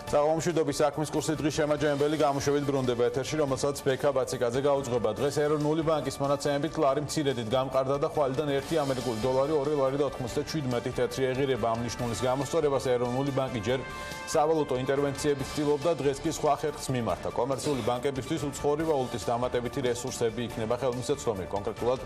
Საომშვიდობის საქმის კურსი დღის შემაჯამებელი გამოშვებით ბრუნდება ეთერში, რომელსაც ბექა ბაციკაძე გაუძღვება. დღეს ეროვნული ბანკის მონაცემებით ლარი მცირედით გამყარდა და ხვალიდან 1 ამერიკული დოლარი 2 ლარი და 97 თეთრი ეღირება. ამ ნიშნულის გამოსწორებას ეროვნული ბანკი ჯერ სავალუტო ინტერვენციებით ცდილობდა, დღეს კი სხვა ხერხს მიმართა. კომერციული ბანკებისთვის უცხოური ვალუტის დამატებითი რესურსები იქნება ხელმისაწვდომი. კონკრეტულად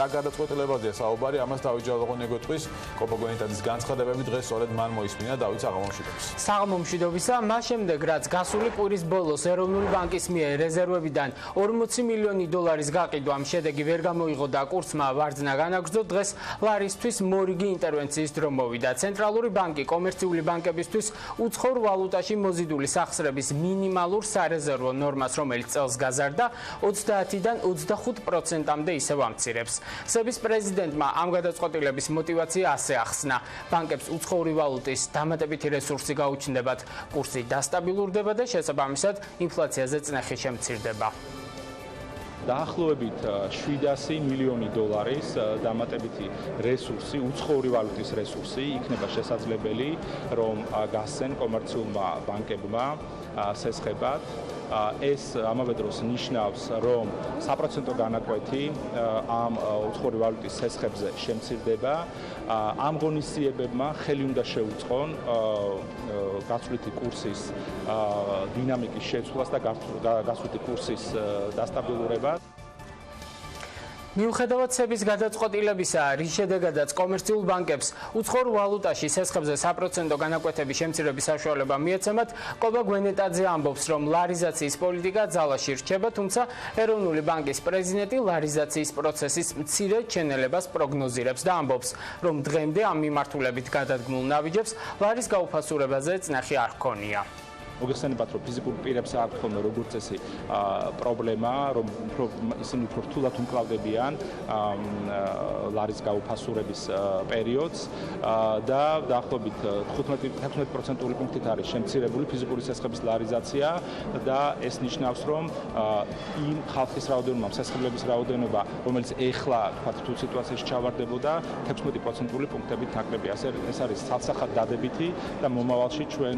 რა გადაწყვეტილებაზეა საუბარი, ამას დავით ჯავახონი გვეტყვის. კოპაგონიტაძის განცხადებები დღეს სწორედ მან მოისმინა. დავით, საღამომშვიდობის. საღამომშვიდობისა, მას შემდეგ რაც გასული კვირის ბოლოს ეროვნული ბანკის მიერ რეზერვებიდან 40 მილიონი დოლარის გაყიდვამ შედეგი ვერ გამოიღო და კურსმა ვარძნა განაგრძო, დღეს ლარისთვის მორიგი ინტერვენციის დრო მოვიდა. ცენტრალური ბანკი კომერციული ბანკებისთვის უცხოურ ვალუტაში მოზიდული სახსრების მინიმალურ სარეზერვო ნორმას, რომელიც წელს გაზარდა, 30-დან 25%-მდე ისევ ამცირებს. სების პრეზიდენტმა ამ გადაწყვეტილების მოტივაცია ასე ახსნა: ბანკებს უცხოური ვალუტის დამატებითი რესურსი გაუჩნდებათ, კურსი დასტაბილურდება და შესაბამისად ინფლაციაზე წნეხი შემცირდება. დაახლოებით 700 მილიონი დოლარის დამატებითი რესურსი, უცხოური ვალუტის რესურსი იქნება შესაძლებელი, რომ გასცენ კომერციულმა ბანკებმა სესხებად. ეს ამავე დროს ნიშნავს, რომ საპროცენტო განაკვეთი ამ უცხოური ვალუტის სესხებზე შემცირდება. ამ ღონისძიებებმა ხელი უნდა შეუწყონ გასვლითი კურსის დინამიკის შეცვლას და გასვლითი კურსის დასტაბილურებას. მიუხედავად სების გადაწყვეტილებისა, რის შედეგადაც კომერციულ ბანკებს უცხოურ ვალუტაში სესხებზე საპროცენტო განაკვეთების შემცირების საშუალება მიეცემათ, კობა გვენეტაძე ამბობს, რომ ლარიზაციის პოლიტიკა ძალაში რჩება, თუმცა ეროვნული ბანკის პრეზიდენტი ლარიზაციის პროცესის მცირე ჩენელებას პროგნოზირებს და ამბობს, რომ დღემდე ამ მიმართულებით გადადგმულ ნაბიჯებს ლარის გაუფასურებაზე წნეხი არ ჰქონია. მოგეხსენებათ, რომ ფიზიკურ პირებს აქვს ხოლმე როგორც წესი პრობლემა, რომ ისინი უფრო რთულად უმკლავდებიან ლარის გაუფასურების პერიოდს და დაახლოებით 15% პუნქტით არის შემცირებული ფიზიკური სესხების ლარიზაცია და ეს ნიშნავს, რომ იმ ხალხის რაოდენობა, სესხლების რაოდენობა, რომელიც ეხლა თქვათ თუ სიტუაციაში ჩავარდებოდა, 16% პუნქტებით ნაკლები. ეს არის ცალსახად დადებითი და მომავალში ჩვენ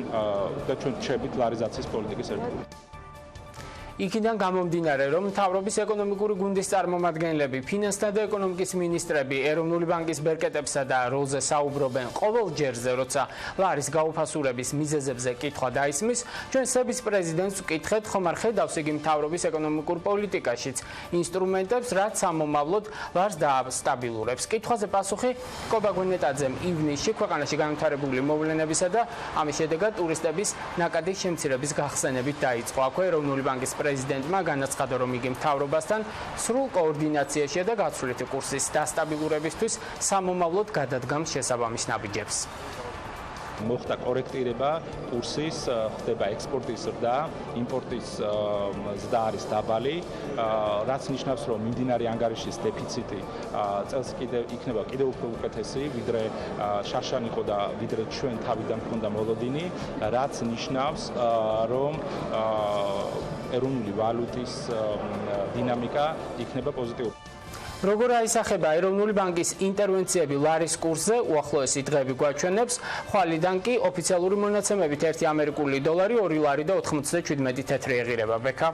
ჩებით ლარიზაციის პოლიტიკის ერთგული. იქიდან გამომდინარე, რომ მთავრობის ეკონომიკური გუნდის წარმომადგენლები, ფინანსთა და ეკონომიკის მინისტრები ეროვნული ბანკის ბერკეტებსა და როლზე საუბრობენ ყოველ ჯერზე, როცა ლარის გაუფასურების მიზეზებზე კითხვა დაისმის, ჩვენ სების პრეზიდენტს ვკითხეთ, ხომ არ ხედავს იგი მთავრობის ეკონომიკურ პოლიტიკაშიც ინსტრუმენტებს, რაც სამომავლოდ ლარს დაასტაბილურებს. კითხვაზე პასუხი კობა გვენეტაძემ ივნისში ქვეყანაში განვითარებული მოვლენებისა და ამის შედეგად ტურისტების ნაკადის შემცირების გახსენებით დაიწყო. აქვე ეროვნული ბანკის პრეზიდენტმა განაცხადა, რომ იგი მთავრობასთან სრულ კოორდინაციაშია და გაცვლითი კურსის დასტაბილურებისთვის სამომავლოდ გადადგამს შესაბამის ნაბიჯებს. მოხდა კორექტირება კურსის, ხდება ექსპორტის ზრდა, იმპორტის ზრდა არის დაბალი, რაც ნიშნავს, რომ მიმდინარე ანგარიშის დეფიციტი წელს იქნება კიდევ უფრო უკეთესი, ვიდრე შარშან იყო და ვიდრე ჩვენ თავიდან ჰქონდა მოლოდინი, რაც ნიშნავს, რომ ეროვნული ვალუტის დინამიკა იქნება პოზიტიური. როგორ აისახება ეროვნული ბანკის ინტერვენციები ლარის კურსზე, უახლოესი დღეები გვაჩვენებს, ხვალიდან კი ოფიციალური მონაცემებით 1 ამერიკული დოლარი 2 ლარი და 97 თეთრი ეღირება. ბექა.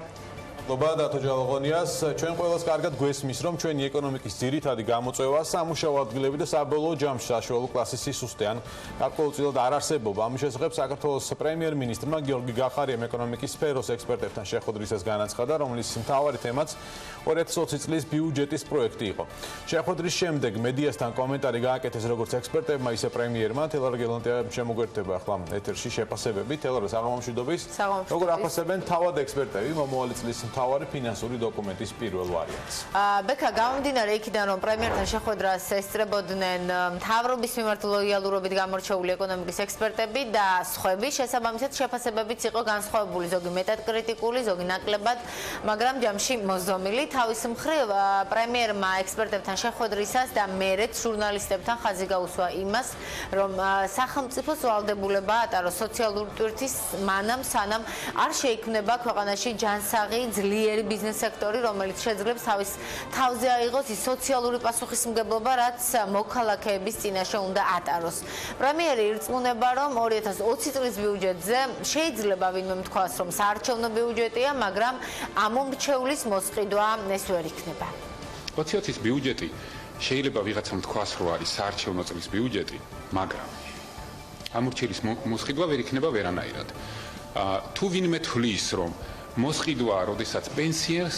დათო ჯავახონიას, ჩვენ ყველას კარგად გვესმის, რომ ჩვენი ეკონომიკის ძირითადი გამოწვევა სამუშაო ადგილები და საბოლოო ჯამში საშუალო კლასის სისუსტე ან გარკვეულწილად არ არსებობა. ამის შესახებ საქართველოს პრემიერ-მინისტრმა გიორგი გახარიამ ეკონომიკის სფეროს ექსპერტებთან შეხვედრისას განაცხადა, რომლის მთავარი თემაც 2020 წლის ბიუჯეტის პროექტი იყო. შეხვედრის შემდეგ მედიასთან კომენტარი გააკეთეს როგორც ექსპერტებმა, ისე პრემიერმა. თელარ გელონტია შემოგვერდება ახლა ეთერში შეფასებები. თელარ, საღამომშვიდობის. როგორ აფასებენ თავად ექსპერტები მომავალი წლის მთავარი ფინანსური დოკუმენტის პირველ ვარიანტს? ბექა, გამომდინარე იქიდან, რომ პრემიერთან შეხვედრას ესწრებოდნენ მთავრობის მიმართ ლოიალურობით გამორჩეული ეკონომიკის ექსპერტები და სხვები, შესაბამისად შეფასებებიც იყო განსხვავებული, ზოგი მეტად კრიტიკული, ზოგი ნაკლებად, მაგრამ ჯამში მოზომილი. თავის მხრივ პრემიერმა ექსპერტებთან შეხვედრისას და მერეც ჟურნალისტებთან ხაზი გაუსვა იმას, რომ სახელმწიფოს ვალდებულება ატაროს სოციალური ტვირთის მანამ სანამ არ შეიქმნება ქვეყანაში ჯანსაღი, ძლიერი ბიზნეს სექტორი, რომელიც შეძლებს თავის თავზე აიღოს ის სოციალური პასუხისმგებლობა, რაც მოქალაქეების წინაშე უნდა ატაროს. პრემიერი ირწმუნება, რომ 2020 წლის ბიუჯეტზე შეიძლება ვინმე თქვას, რომ საარჩევნო ბიუჯეტია, მაგრამ ამომრჩევლის მოსყიდვა ეს ვერ იქნება. 2020-ის ბიუჯეტი შეიძლება ვიღაცამ თქვას, რომ არის საარჩევნო წლის ბიუჯეტი, მაგრამ ამორჩევის მოსყიდვა ვერ იქნება ვერანაირად. თუ ვინმე თვლის, რომ მოსყიდვაა, როდესაც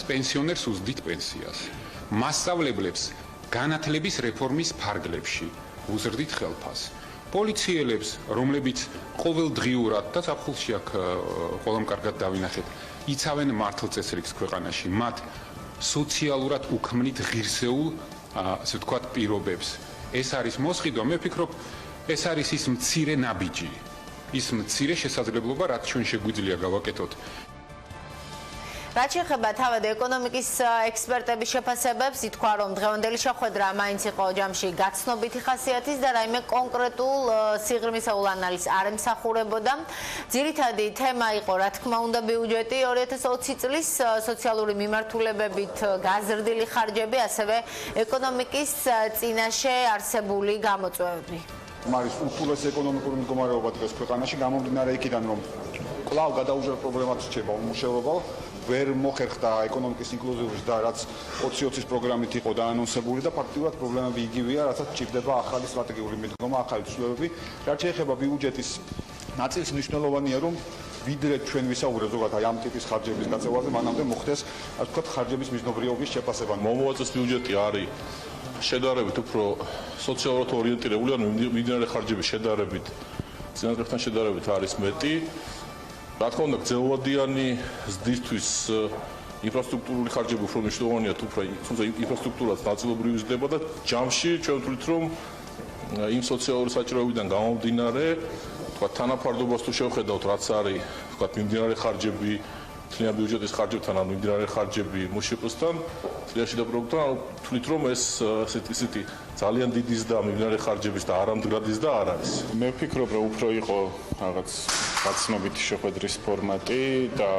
პენსიონერს უზდით პენსიას, მასწავლებლებს განათლების რეფორმის ფარგლებში უზრდით ხელფას, პოლიციელებს, რომლებიც ყოველდღიურად და ზაფხულში აქ ყველამ კარგად დავინახეთ, იცავენ მართლწესრიგს ქვეყანაში, მათ სოციალურად უქმნით ღირსეულ, ასე ვთქვათ, პირობებს. ეს არის მოსყიდვა, მე ვფიქრობ, ეს არის ის მცირე ნაბიჯი, ის მცირე შესაძლებლობა, რაც ჩვენ შეგვიძლია გავაკეთოთ. რაც შეეხება თავად ეკონომიკის ექსპერტების შეფასებებს, ითქვა, რომ დღევანდელი შეხვედრა მაინც იყო ჯამში გაცნობითი ხასიათის და რაიმე კონკრეტულ სიღრმისეულ ანალიზს არ ემსახურებოდა. ძირითადი თემა იყო, რა თქმა უნდა, ბიუჯეტი 2020 წლის სოციალური მიმართულებებით გაზრდილი ხარჯები, ასევე ეკონომიკის წინაშე არსებული გამოწვევები. არის უთულეს ეკონომიკური მდგომარეობა დღეს ქვეყანაში, გამომდინარე იქიდან, რომ კვლავ გადაუჟარ პრობლემად რჩება უმუშევრობა, ვერ მოხერხდა ეკონომიკის ინკლუზიურობის და რაც 2020-ის პროგრამით იყო დაანონსებული და ფაქტიურად პრობლემები იგივეა, რასაც ჭირდება ახალი სტრატეგიული მიდგომა, ახალი ცვლილებები. რაც შეეხება ბიუჯეტის ნაწილს, მნიშვნელოვანია, რომ ვიდრე ჩვენ ვისაუბრებთ ზოგადად აი ამ ტიპის ხარჯების გაწევაზე, მანამდე მოხდეს, ასე ვთქვათ, ხარჯების მიზნობრიობის შეფასება. მომავალ წელს ბიუჯეტი არის შედარებით უფრო სოციალურად ორიენტირებული, ანუ მიმდინარე ხარჯების შედარებით წინასწრებთან შედარებით არის მეტი. რა თქმა უნდა, გრძელვადიანი ზრდისთვის ინფრასტრუქტურული ხარჯები უფრო მნიშვნელოვანია, თუმცა ინფრასტრუქტურაც ნაწილობრივ იზრდება და ჯამში ჩვენ ვთვლით, რომ იმ სოციალური საჭიროებიდან გამომდინარე, თქვა თანაფარდობას თუ შევხედავთ, რაც არის, თქვა მიმდინარე ხარჯები თლიან ბიუჯეტის ხარჯებთან, ანუ მიმდინარე ხარჯები მშპ-სთან, თლიანში და პროდუქტთან, ვთვლით, რომ ეს ესეთი ძალიან დიდი ზრდა მიმდინარე ხარჯების და არამდგრადი ზრდა არ არის. მე ვფიქრობ, რომ უფრო იყო რაღაც გაცნობითი შეხვედრის ფორმატი და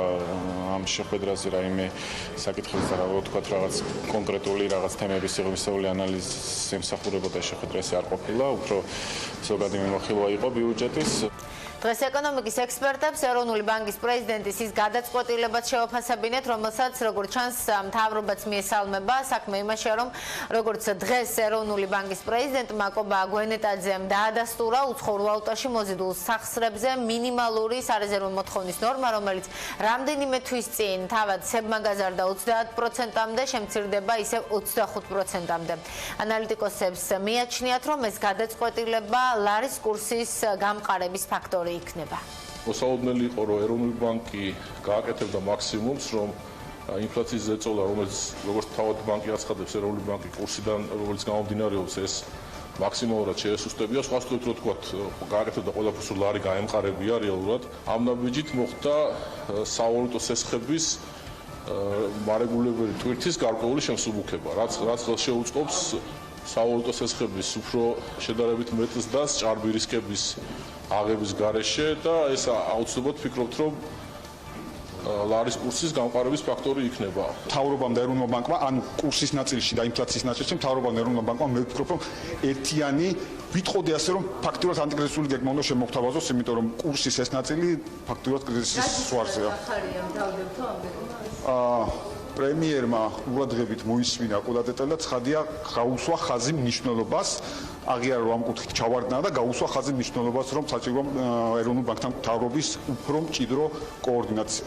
ამ შეხვედრაზე რაიმე საკითხებს და რა ვთქვათ, რაღაც კონკრეტული რაღაც თემების სიღრმისეული ანალიზის ემსახურებოდა შეხვედრა ეს არ ყოფილა, უფრო ზოგადი მიმოხილვა იყო ბიუჯეტის. დღეს ეკონომიკის ექსპერტებს ეროვნული ბანკის პრეზიდენტის ის გადაწყვეტილებაც შეუფასებინეთ, რომელსაც როგორც ჩანს მთავრობაც მიესალმება. საქმე იმაშია, რომ როგორც დღეს ეროვნული ბანკის პრეზიდენტმა კობა გვენეტაძემ დაადასტურა უცხოურ ვალუტაში მოზიდულ სახსრებზე მინიმალური სარეზერვო მოთხოვნის ნორმა, რომელიც რამდენიმე თვის წინ თავად სებმა გაზარდა 30%-მდე, შემცირდება ისევ 25%-მდე. ანალიტიკოსებს მიაჩნიათ, რომ ეს გადაწყვეტილება ლარის კურსის გამყარების ფაქტორი იქნება. მოსაოდნელი იყო, რომ ეროვნული ბანკი გააკეთებდა მაქსიმუმს, რომ ინფლაციის ზეწოლა, რომელიც როგორც თავად ბანკი აცხადებს, ეროვნული ბანკი კურსიდან, რომელიც გამომდინარეობს, ეს მაქსიმალურად შეესუსტებია. სხვა ვთქვით, რომ თქვათ, გააკეთებდა ყველაფერს, რომ ლარი გაემყარებია რეალურად. ამ ნაბიჯით მოხდა სავალუტო სესხების მარეგულირებელი ტვირთის გარკვეული შემსუბუქება, რაც ხელს შეუწყობს სავალუტო სესხების უფრო შედარებით მეტ ზრდას ჭარბი რისკების აღების გარეშე და ეს აუცილებლად ვფიქრობთ, რომ ლარის კურსის გამყარების ფაქტორი იქნება. მთავრობამ და ეროვნულ ბანკმა, ანუ კურსის ნაწილში და ინფლაციის ნაწილში, მთავრობამ და ეროვნულ ბანკმა მე ვფიქრობ, რომ ერთიანი ვიტყოდი ასე, რომ ფაქტურად ანტიკრიზისული გეგმა უნდა შემოგთავაზოს, იმიტომ რომ კურსის ეს ნაწილი ფაქტურად კრიზისის ზღვარზეა. პრემიერმა ყურადღებით მოისმინა ყველა დეტალი და ცხადია გაუსვა ხაზი მნიშვნელობას, აღიარა რომ ამ კუთხით ჩავარდნა და გაუსვა ხაზი მნიშვნელობას, რომ საჭიროა ეროვნულ ბანკთან მთავრობის უფრო მჭიდრო კოორდინაცია.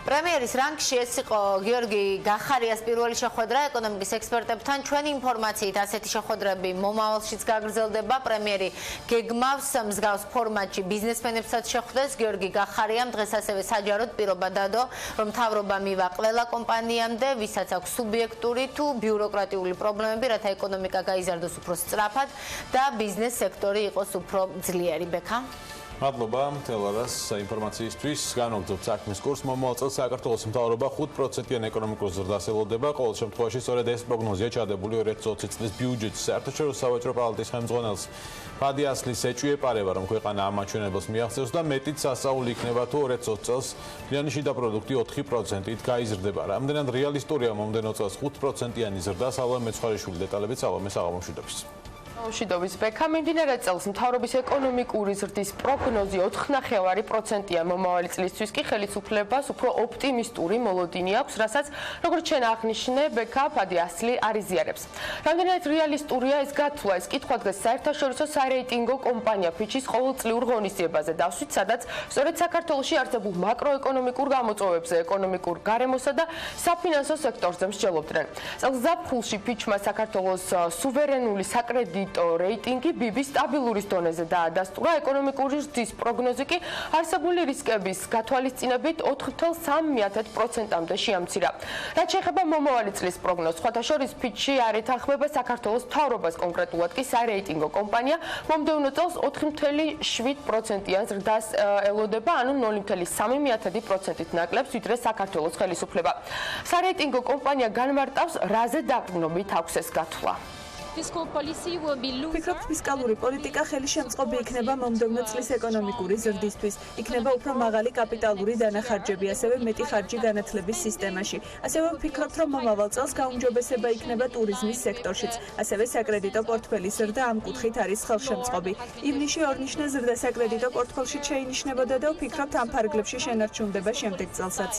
პრემიერის რანგში ეს იყო გიორგი გახარიას პირველი შეხვედრა ეკონომიკის ექსპერტებთან. ჩვენი ინფორმაციით ასეთი შეხვედრები მომავალშიც გაგრძელდება. პრემიერი გეგმავს მსგავს ფორმატში ბიზნესმენებსაც შეხვდეს. გიორგი გახარიამ დღეს ასევე საჯაროდ პირობა დადო, რომ მთავრობა მივა ყველა კომპანიამდე, ვისაც აქვს სუბიექტური თუ ბიუროკრატიული პრობლემები, რათა ეკონომიკა გაიზარდოს უფრო სწრაფად და ბიზნეს სექტორი იყოს უფრო ძლიერი. ბექა მადლობა თელარას ინფორმაციისთვის. განვაგრძობთ საქმის კურსს. მომავალ წელს საქართველოს მთავრობა 5%-იან ეკონომიკურ ზრდას ელოდება. ყოველ შემთხვევაში სწორედ ეს პროგნოზია ჩადებული 2020 წლის ბიუჯეტის საერთაშორისო სავაჭრო პალატის ხელმძღვანელს ფადი ასლის ეჭვი ეპარება, რომ ქვეყანა ამ მაჩვენებელს მიაღწევს და მეტიც სასწაული იქნება თუ 2020 წელს მთლიანი შიდა პროდუქტი 4%-ით გაიზრდება. რამდენად რეალისტურია მომდევნო წელს 5%-იანი ზრდა? სალომე მეცხვარიშვილი დეტალებით სალომეს აღამშვიდობის. მშვიდობის ბექა მიმდინარე წელს მთავრობის ეკონომიკური ზრდის პროგნოზი 4.9%-იან მომავალი წლისთვის კი ხელისუფლებას უფრო ოპტიმისტური მოლოდინი აქვს, რასაც როგორც ჩვენ აღნიშნე ბექა ფადი ასლი არ იზიარებს. რამდენად რეალისტურია ეს გათვლა? ეს კითხვა დღეს საერთაშორისო სარეიტინგო კომპანია ფიჩის ყოველწლიურ ღონისძიებაზე დავსვით, სადაც სწორედ საქართველოში არსებულ მაკროეკონომიკურ გამოწვევებზე, ეკონომიკურ გარემოსა და საფინანსო სექტორზე მსჯელობდნენ. წელს ზაფხულში ფიჩმა საქართველოს სუვერენული საკრედიტო რეიტინგი BB სტაბილურის დონეზე დაადასტურა. ეკონომიკური ზრდის პროგნოზი კი არსებული რისკების გათვალისწინებით 4.3%-მდე შეამცირა. რაც შეეხება მომავალი წლის პროგნოზს, სხვათა შორის ფიჩი არ ეთანხმება საქართველოს მთავრობას, კონკრეტულად კი სარეიტინგო კომპანია მომდევნო წელს 4.7%-იან ზრდას ელოდება, ანუ 0.3%-ით ნაკლებს, ვიდრე საქართველოს ხელისუფლება. სარეიტინგო კომპანია განმარტავს, რაზე დაყრდნობით აქვს ეს გათვლა. ვფიქრობ, ფისკალური პოლიტიკა ხელისშემწყობი იქნება მომდევნო წლის ეკონომიკური ზრდისთვის. იქნება უფრო მაღალი კაპიტალური დანახარჯები, ასევე მეტი ხარჯი განათლების სისტემაში. ასევე ვფიქრობ, რომ მომავალ წელს გაუმჯობესება იქნება ტურიზმის სექტორშიც. ასევე საკრედიტო პორტფელის ზრდა ამ კუთხით არის ხელშემწყობი. ივნისში ორნიშნა ზრდა საკრედიტო პორტფელში შეინიშნებოდა და ვფიქრობთ, ამ ფარგლებში შენარჩუნდება შემდეგ წელსაც.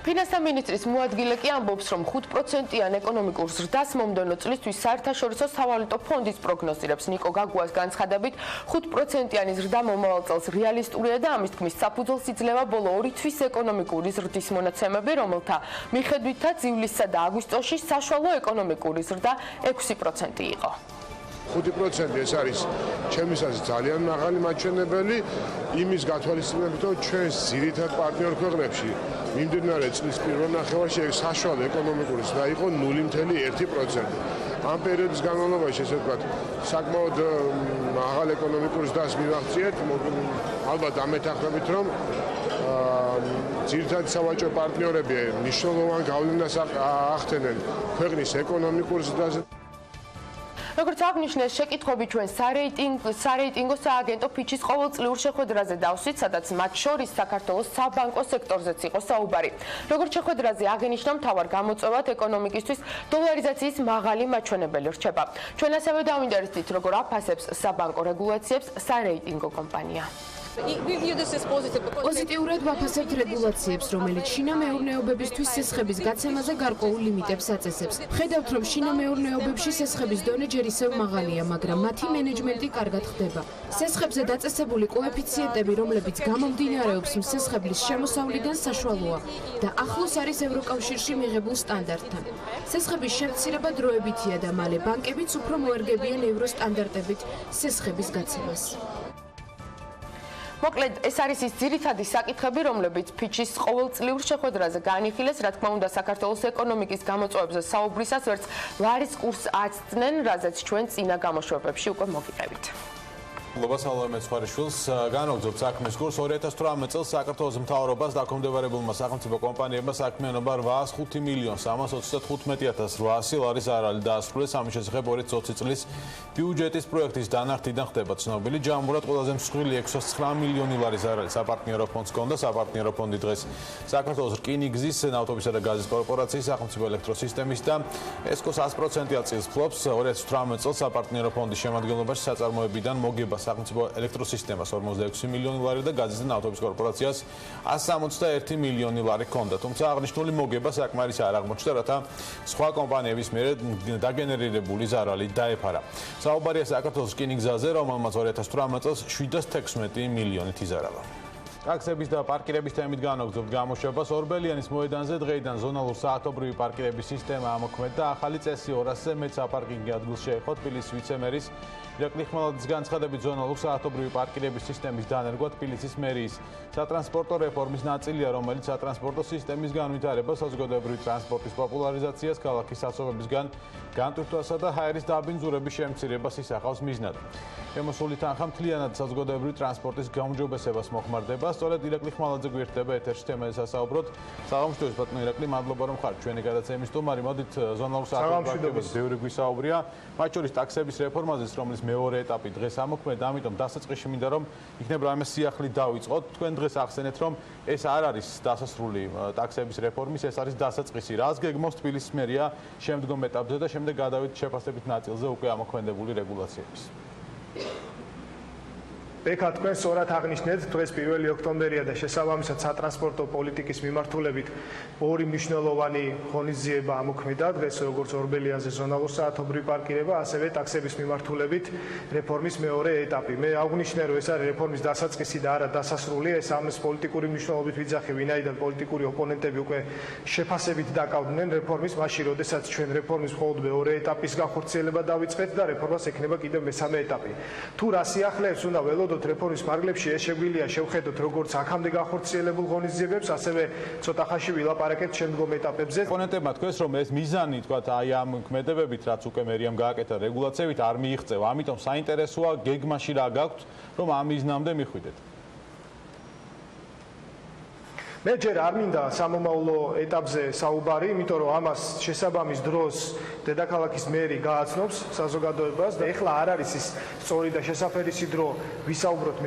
ფინანსთა მინისტრის მოადგილე კი ამბობს, რომ 5%-იან ეკონომიკურ ზრდას მომდევნო წლისთვის საერთაშორისო სავალუტო ფონდის პროგნოზირებს. ნიკო გაგუას განცხადებით, 5%-იანი ზრდა მომავალ წელს რეალისტურია და ამის თქმის საფუძველს იძლევა ბოლო 2 თვის ეკონომიკური ზრდის მონაცემები, რომელთა მიხედვითაც ივლისსა და აგვისტოში საშუალო ეკონომიკური ზრდა 6% იყო. 5% ეს არის ჩემისას ძალიან მაღალი მაჩვენებელი იმის გათვალისწინებით, რომ ჩვენს ძირითად პარტნიორ ქვეყნებში მიმდინარე წლის პირველ ნახევარში საშუალო ეკონომიკური ზრდა იყო 0.1%. ამ პერიოდის განმავლობაში, ესე ვთქვათ, საკმაოდ მაღალ ეკონომიკურ ზრდას მივაღწიეთ, ალბათ ამეთანხმებით, რომ ძირითადად სავაჭრო პარტნიორები მნიშვნელოვან გავლენას ახდენენ ქვეყნის ეკონომიკურ ზრდაზე. როგორც აღნიშნეს, შეკითხვები ჩვენ სარეიტინგო სააგენტო ფიჩის ყოველწლიურ შეხვედრაზე დავსვით, სადაც მათ შორის საქართველოს საბანკო სექტორზეც იყო საუბარი. როგორც შეხვედრაზე აღინიშნა, მთავარ გამოწვევად ეკონომიკისთვის დოლარიზაციის მაღალი მაჩვენებელი რჩება. ჩვენ ასევე დავინტერესდით, როგორ აფასებს საბანკო რეგულაციებს სარეიტინგო კომპანია. პოზიტიურად ვაფასებთ რეგულაციებს, რომელიც შინა მეურნეობებისთვის სესხების გაცემაზე გარკვეულ ლიმიტებს აწესებს. ვხედავთ, რომ შინა მეურნეობებში სესხების დონე ჯერ ისევ მაღალია, მაგრამ მათი მენეჯმენტი კარგად ხდება. სესხებზე დაწესებული კოეფიციენტები, რომლებიც გამომდინარეობს სესხების შემოსავლიდან, საშუალოა და ახლოს არის ევროკავშირში მიღებულ სტანდარტთან. სესხების შემცირება დროებითია და მალე ბანკებიც უფრო მოერგებიან ევროსტანდარტებით სესხების გაცემას. მოკლედ, ეს არის ის ძირითადი საკითხები, რომლებიც ფიჩის ყოველწლიურ შეხვედრაზე განიხილეს, რა თქმა უნდა, საქართველოს ეკონომიკის გამოწვევებზე საუბრისას ვერც ლარის კურსს აცდნენ, რაზეც ჩვენ წინა გამოშვებებში უკვე მოგიყევით. მადლობა სალომე მეცხვარიშვილს. განვაგრძობთ საქმის კურსს. 2018 წელს საქართველოს მთავრობას დაქვემდებარებულმა სახელმწიფო კომპანიებმა საქმიანობა 805.325.800 ლარის ზარალი დაასრულეს. ამის შესახებ 2020 წლის ბიუჯეტის პროექტის დანახტიდან ხდება ცნობილი. ჯამურად ყველაზე მსხვილი 609 მილიონი ლარის ზარალი საპარტნიორო ფონდს ჰქონდა. საპარტნიორო ფონდი დღეს საქართველოს რკინიგზის, ნავთობისა და გაზის კორპორაციის, სახელმწიფო ელექტროსისტემის და ესკოს 100%-იან წილს ფლობს. 2018 წელს საპარტნიორო ფონდის შემადგენლობაში საწარმოებიდან მოგება სახელმწიფო ელექტროსისტემას 46 მილიონი ლარი და გაზის და ნავთობის კორპორაციას 161 მილიონი ლარი ჰქონდა. თუმცა აღნიშნული მოგება საკმარისი არ აღმოჩნდა, რათა სხვა კომპანიების მიერ დაგენერირებული ზარალი დაეფარა. საუბარია საქართველოს რკინიგზაზე, რომელმაც 2018 წელს 716 მილიონით იზარალა. ტაქსების და პარკირების თემით განვაგრძობთ გამოშვებას. ორბელიანის მოედანზე დღეიდან ზონალურ საათობრივი პარკირების სისტემა ამოქმედდა და ახალი წესი 200-ზე მეტ საპარკინგ ადგილს შეეხო თბილისის ვიცე-მერის ირაკლი ხმელაძის განცხადებით ზონალურ საათობრივი პარკირების სისტემის დანერგვა თბილისის მერიის სატრანსპორტო რეფორმის ნაწილია, რომელიც სატრანსპორტო სისტემის განვითარებას, საზოგადოებრივი ტრანსპორტის პოპულარიზაციას, ქალაქის ასობებისგან განტვირთვასა და ჰაერის დაბინძურების შემცირებას ისახავს მიზნად. შემოსული თანხა მთლიანად საზოგადოებრივი ტრანსპორტის გაუმჯობესებას მოხმარდება. სწორედ ირაკლი ხმელაძე გვერდება ეთერში თემაზე სასაუბროთ. საღამოშტოს ბატონო ირაკლი, მადლობა რომ ხართ ჩვენი გადაცემის სტუმარი. მოდით ზონალურ საათობრივ ბევრი გვისაუბრია. მათ შორის ტაქსების რეფორმაზეც, რომლის მეორე ეტაპი დღეს ამოქმედა, ამიტომ დასაწყისში მინდა რომ იქნება რამე სიახლით დავიწყოთ. თქვენ დღეს ახსენეთ, რომ ეს არ არის დასასრული ტაქსების რეფორმის, ეს არის დასაწყისი. რას გეგმავს თბილისის მერია შემდგომ ეტაპზე და შემდეგ გადავიდეთ შეფასებით ნაწილზე უკვე ამოქმედებული რეგულაციების. ბექა თქვენ სწორად აღნიშნეთ, დღეს 1 ოქტომბერია და შესაბამისად სატრანსპორტო პოლიტიკის მიმართულებით ორი მნიშვნელოვანი ღონისძიება ამოქმედა. დღეს როგორც ორბელიანზე ზონალურ საათობრივი პარკირება, ასევე ტაქსების მიმართულებით რეფორმის მეორე ეტაპი. მე აღვნიშნე, რომ ეს არის რეფორმის დასაწყისი და არა დასასრული. ეს ამის პოლიტიკური მნიშვნელობით ვიძახი, ვინაიდან პოლიტიკური ოპონენტები უკვე შეფასებით დაკავდნენ რეფორმის, მაშინ როდესაც ჩვენ რეფორმის მხოლოდ მეორე ეტაპის განხორციელება დავიწყეთ და რეფორმას ექნება კიდევ მესამე ეტაპი. თუ რა სიახლეებს უნდა ველოდოთ რეფორმის ფარგლებში, ეს შეგვიძლია შევხედოთ როგორც აქამდე განხორციელებულ ღონისძიებებს, ასევე ცოტა ხანში ვილაპარაკეთ შემდგომ ეტაპებზე. ოპონენტებმა თქვეს, რომ ეს მიზანი, თქვათ, აი ამ ქმედებებით, რაც უკვე მერიამ გააკეთა რეგულაციებით, არ მიიღწევა. ამიტომ საინტერესოა გეგმაში რა გაქვთ, რომ ამ მიზნამდე მიხვიდეთ. მე ჯერ არ მინდა სამომავლო ეტაპზე საუბარი, იმიტომ რომ ამას შესაბამის დროს დედაქალაქის მერი გააცნობს საზოგადოებას და ეხლა არ არის ის სწორი და შესაფერისი დრო ვისაუბროთ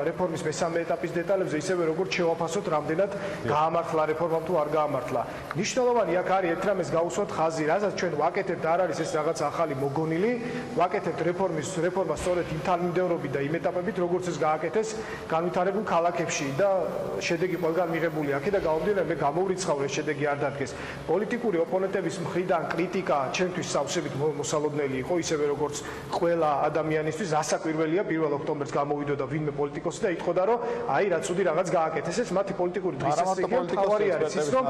რეფორმის მესამე ეტაპის დეტალებზე, ისევე როგორც შევაფასოთ, რამდენად გაამართლა რეფორმა თუ არ გაამართლა. მნიშვნელოვანი აქ არის ერთ რამეს გაუსვათ ხაზი, რასაც ჩვენ ვაკეთებთ, არ არის ეს რაღაც ახალი მოგონილი, ვაკეთებთ რეფორმა სწორედ იმ თანმიმდევრობით და იმ ეტაპებით, როგორც ეს გააკეთეს განვითარებულ ქალაქებში და შედეგი ყველგან მიღებული აქედან გამომდინარე მე გამოვრიცხავ ეს შედეგი არ დადგეს. პოლიტიკური ოპონენტების მხრიდან კრიტიკა ჩემთვის სავსებით მოსალოდნელი იყო, ისევე როგორც ყველა ადამიანისთვის. რასაკვირველია 1 ოქტომბერს გამოვიდოდა ვინმე პოლიტიკოსი და იტყოდა, რომ აი რა ცუდი რაღაც გააკეთეს. ეს მათი პოლიტიკური დღესასწაულია, თავარი არის ის, რომ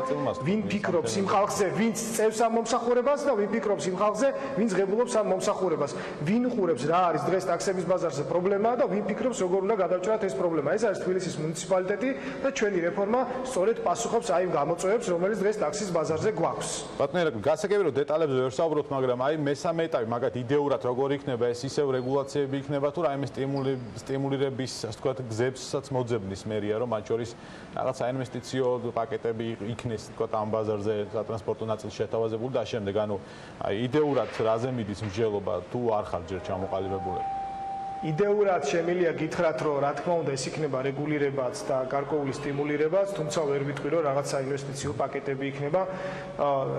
ვინ ფიქრობს იმ ხალხზე, ვინც წევს ამ მომსახურებას და ვინ ფიქრობს იმ ხალხზე, ვინც ღებულობს ამ მომსახურებას. ვინ უყურებს რა არის დღეს ტაქსების ბაზარზე პრობლემა და ვინ ფიქრობს როგორ უნდა გადავჭრათ ეს პრობლემა. ეს არის თბილისის მუნიციპალიტეტი და ჩვენი რეფორმა სწორედ პასუხობს აი იმ გამოწვევებს, რომელიც დღეს ტაქსის ბაზარზე გვაქვს. ბატონო ირაკლი, გასაგებია რომ დეტალებზე ვერ საუბრობთ, მაგრამ აი მესამე ეტაპი, მაგათ იდეურად როგორ იქნება ეს, ისევ რეგულაციები იქნება თუ რაიმე სტიმულირების, ასე ვთქვათ, გზებსაც მოძებნის მერია, რომ მათ შორის რაღაც საინვესტიციო პაკეტები იქნეს, ვთქვათ, ამ ბაზარზე სატრანსპორტო ნაწილი შეთავაზებული და შემდეგ, ანუ აი იდეურად რაზე მიდის მსჯელობა თუ არ ხარ ჯერ ჩამოყალიბებული? იდეურად შემიძლია გითხრათ, რომ რა თქმა უნდა ეს იქნება რეგულირებაც და გარკვეული სტიმულირებაც, თუმცა ვერ ვიტყვი, რომ რაღაც საინვესტიციო პაკეტები იქნება.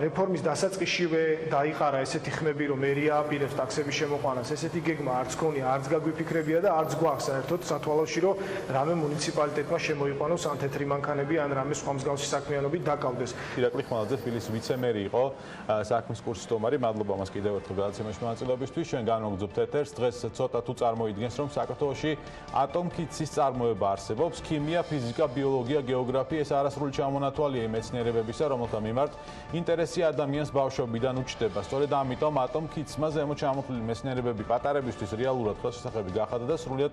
რეფორმის დასაწყისშივე დაიყარა ესეთი ხმები, რომ მერია აპირებს ტაქსების შემოყვანას. ესეთი გეგმა არც გქონია, არც გაგვიფიქრებია და არც გვაქვს საერთოდ სათვალოში, რომ რამე მუნიციპალიტეტმა შემოიყვანოს ან თეთრი მანქანები, ან რამე სხვა მსგავსი საქმიანობით დაკავდეს. ირაკლი ხმელაძე თბილისის ვიცე-მერი იყო, საქმის კურსის სტუმარი. მადლობა მას კიდევ ერთხელ გადაცემაში მონაწილეობისთვის. ჩვენ განვაგრძობთ ეთერს. დღეს ცოტა თუ წარმოიდგენს, რომ საქართველოში ატომქიცის წარმოება არსებობს, ქიმია, ფიზიკა, ბიოლოგია, გეოგრაფია, ეს არასრული ჩამონათვალია იმ მეცნიერებებისა, რომელთა მიმართ ინტერესი ადამიანს ბავშვობიდან უჩნდება. სწორედ ამიტომ ატომქიცმა ზემოთ ჩამოთვლილი მეცნიერებები პატარებისთვის რეალურად ხელშესახები გახადა და სრულიად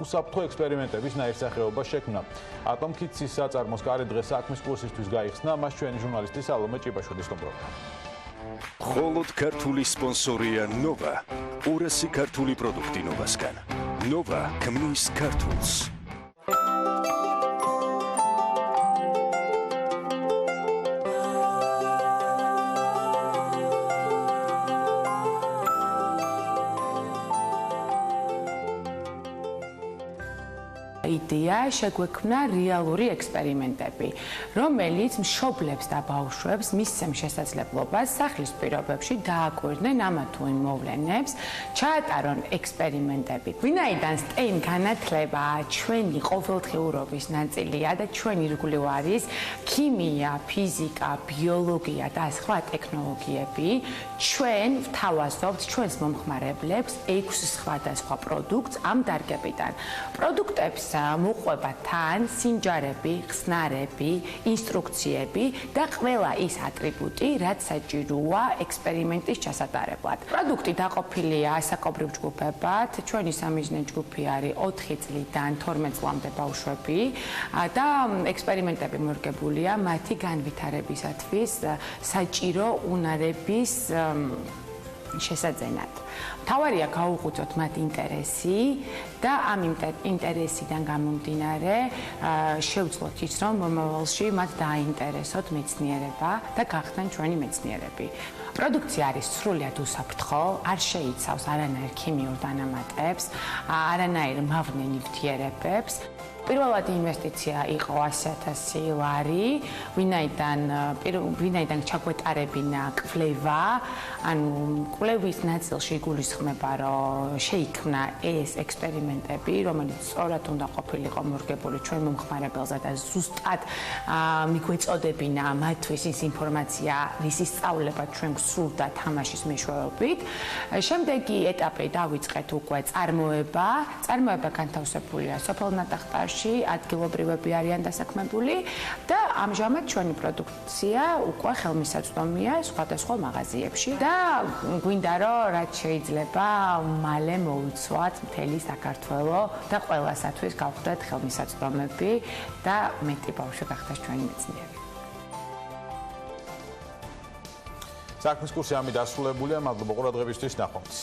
უსაფრთხო ექსპერიმენტების ნაირსახეობა შექმნა. ატომქიცის საწარმოს კარი დღეს საქმის კურსისთვის გაიხსნა, მას ჩვენი ჟურნალისტი სალომე ჭიბაშვილი სტუმრობდა. მხოლოდ ქართული სპონსორია ნოვა. 200 ქართული პროდუქტი ნოვასგან. ნოვა ქმნის ქართულს. იდეა შეგვექმნა რეალური ექსპერიმენტები, რომელიც მშობლებს და ბავშვებს მისცემს შესაძლებლობას სახლის პირობებში დააკვირდნენ ამა თუ იმ მოვლენებს, ჩაატარონ ექსპერიმენტები. ვინაიდან STEM განათლება ჩვენი ყოველდღიურობის ნაწილია და ჩვენ ირგვლივ არის ქიმია, ფიზიკა, ბიოლოგია და სხვა ტექნოლოგიები, ჩვენ ვთავაზობთ ჩვენს მომხმარებლებს 6 სხვადასხვა პროდუქტს ამ დარგებიდან. პროდუქტებს მოყვება თან სინჯარები, ხსნარები, ინსტრუქციები და ყველა ის ატრიბუტი, რაც საჭიროა ექსპერიმენტის ჩასატარებლად. პროდუქტი დაყოფილია ასაკობრივ ჯგუფებად. ჩვენი სამიზნე ჯგუფი არის 4 წლიდან 12 წლამდე ბავშვები და ექსპერიმენტები მორგებულია მათი განვითარებისათვის საჭირო უნარების შესაძენად. მთავარია გაუღვიძოთ მათ ინტერესი და ამ ინტერესიდან გამომდინარე შევძლოთ ის, რომ მომავალში მათ დააინტერესოთ მეცნიერება და გახდნენ ჩვენი მეცნიერები. პროდუქცია არის სრულიად უსაფრთხო, არ შეიცავს არანაირ ქიმიურ დანამატებს, არანაირ მავნე ნივთიერებებს. პირველად ინვესტიცია იყო 100,000 ლარი, ვინაიდან ჩაგვეტარებინა კვლევა, ანუ კვლევის ნაწილში იგულისხმება, რომ შეიქმნა ეს ექსპერიმენტები, რომელიც სწორად უნდა ყოფილიყო მორგებული ჩვენ მომხმარებელზე და ზუსტად მიგვეწოდებინა მათთვის ის ინფორმაცია, რისი სწავლება ჩვენ გსურდა თამაშის მეშვეობით. შემდეგი ეტაპი დავიწყეთ უკვე წარმოება. წარმოება განთავსებულია სოფელ ნატახტარში. ადგილობრივები არიან დასაქმებული და ამჟამად ჩვენი პროდუქცია უკვე ხელმისაწვდომია სხვადასხვა მაღაზიებში და გვინდა რომ რაც შეიძლება მალე მოუცვათ მთელი საქართველო და ყველასათვის გავხდეთ ხელმისაწვდომები და მეტი ბავშვი გახდეს ჩვენი მეცნიერი. საქმის კურსი ამით დასრულებულია. მადლობა ყურადღებისთვის, ნახვამდის.